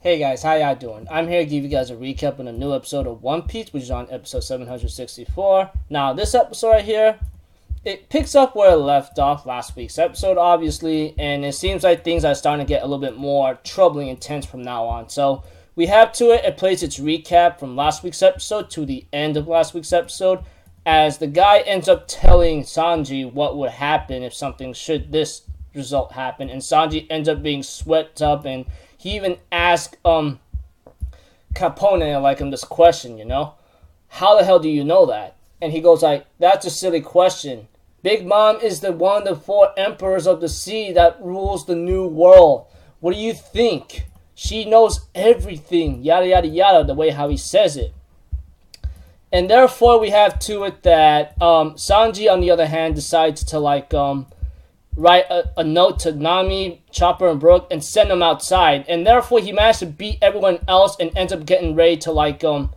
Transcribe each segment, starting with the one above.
Hey guys, how y'all doing? I'm here to give you guys a recap on a new episode of One Piece, which is on episode 764. Now, this episode right here, it picks up where it left off last week's episode, obviously, and it seems like things are starting to get a little bit more troubling and tense from now on. So, we have to it, it plays its recap from last week's episode to the end of last week's episode, as the guy ends up telling Sanji what would happen if something should this result happen, and Sanji ends up being swept up, and he even asked Capone like him this question, how the hell do you know that? And he goes like, that's a silly question. Big Mom is the one of the 4 emperors of the sea that rules the new world. What do you think? She knows everything, yada yada yada, the way how he says it. And therefore we have to it that Sanji on the other hand decides to write a note to Nami, Chopper, and Brook and send them outside. And therefore, he managed to beat everyone else and ends up getting ready to,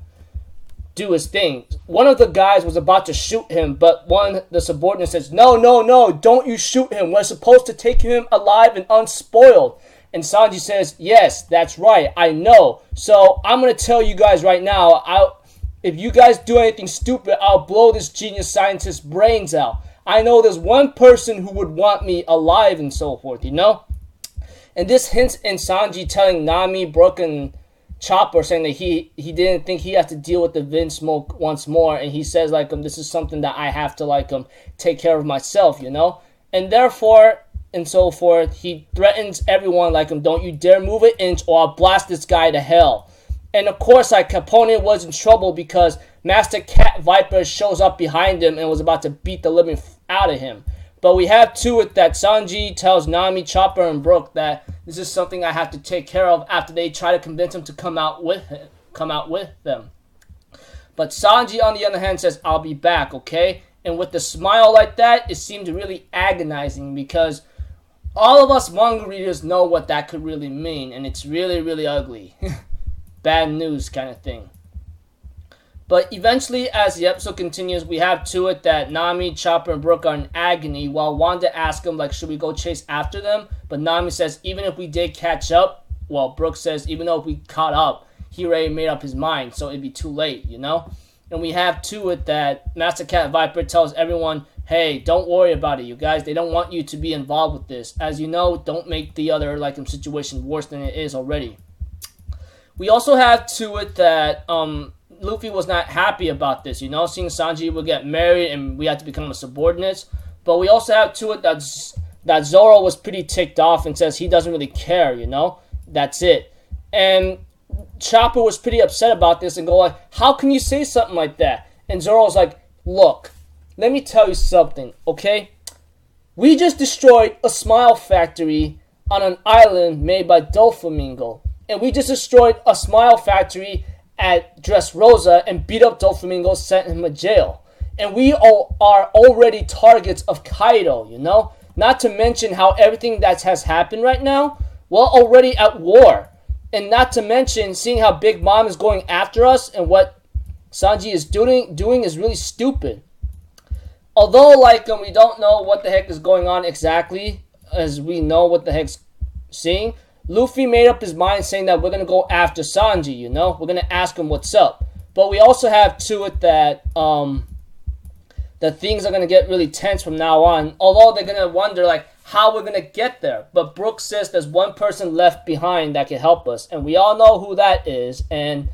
do his thing. One of the guys was about to shoot him, but the subordinate says, no, don't you shoot him. We're supposed to take him alive and unspoiled. And Sanji says, yes, that's right, I know. So, I'm going to tell you guys right now, if you guys do anything stupid, I'll blow this genius scientist's brains out. I know there's one person who would want me alive and so forth, And this hints in Sanji telling Nami, Brook, and Chopper saying that he didn't think he had to deal with the Vin Smoke once more. And he says, this is something that I have to, take care of myself, And therefore, and so forth, he threatens everyone, don't you dare move an inch or I'll blast this guy to hell. And of course, Capone was in trouble because Master Cat Viper shows up behind him and was about to beat the living out of him. But we have to it that Sanji tells Nami, Chopper, and Brook that this is something I have to take care of after they try to convince him to come out with them. But Sanji, on the other hand, says, I'll be back, okay? And with the smile like that, it seemed really agonizing because all of us manga readers know what that could really mean, and it's really, really ugly. Bad news kind of thing. But eventually, as the episode continues, we have to it that Nami, Chopper, and Brook are in agony while Wanda asks him, should we go chase after them? But Nami says, even if we did catch up, well, Brook says, even though if we caught up, he already made up his mind, so it'd be too late, And we have to it that Master Cat Viper tells everyone, hey, don't worry about it, you guys. They don't want you to be involved with this. As you know, don't make the other situation worse than it is already. We also have to it that Luffy was not happy about this, seeing Sanji would get married and we had to become a subordinates. But we also have to it that Zoro was pretty ticked off and says he doesn't really care, That's it. And Chopper was pretty upset about this and go how can you say something like that? And Zoro's like, look, let me tell you something, okay? We just destroyed a smile factory on an island made by Doflamingo. And we just destroyed a smile factory at Dressrosa and beat up Doflamingo, sent him to jail. And we all are already targets of Kaido, Not to mention how everything that has happened right now, we're already at war. And not to mention seeing how Big Mom is going after us and what Sanji is doing is really stupid. Although, we don't know what the heck is going on exactly, as we know what the heck's seeing, Luffy made up his mind saying that we're going to go after Sanji, We're going to ask him what's up. But we also have to it that things are going to get really tense from now on. Although they're going to wonder, how we're going to get there. But Brook says there's one person left behind that can help us. And we all know who that is. And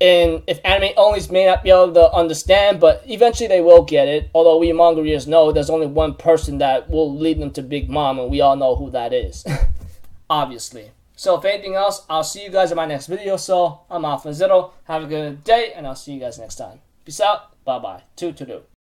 if anime onlys may not be able to understand, but eventually they will get it. Although we manga readers know there's only one person that will lead them to Big Mom. And we all know who that is. Obviously. So if anything else, I'll see you guys in my next video. So I'm off from Zero. Have a good day, and I'll see you guys next time. Peace out. Bye-bye. Toodaloo.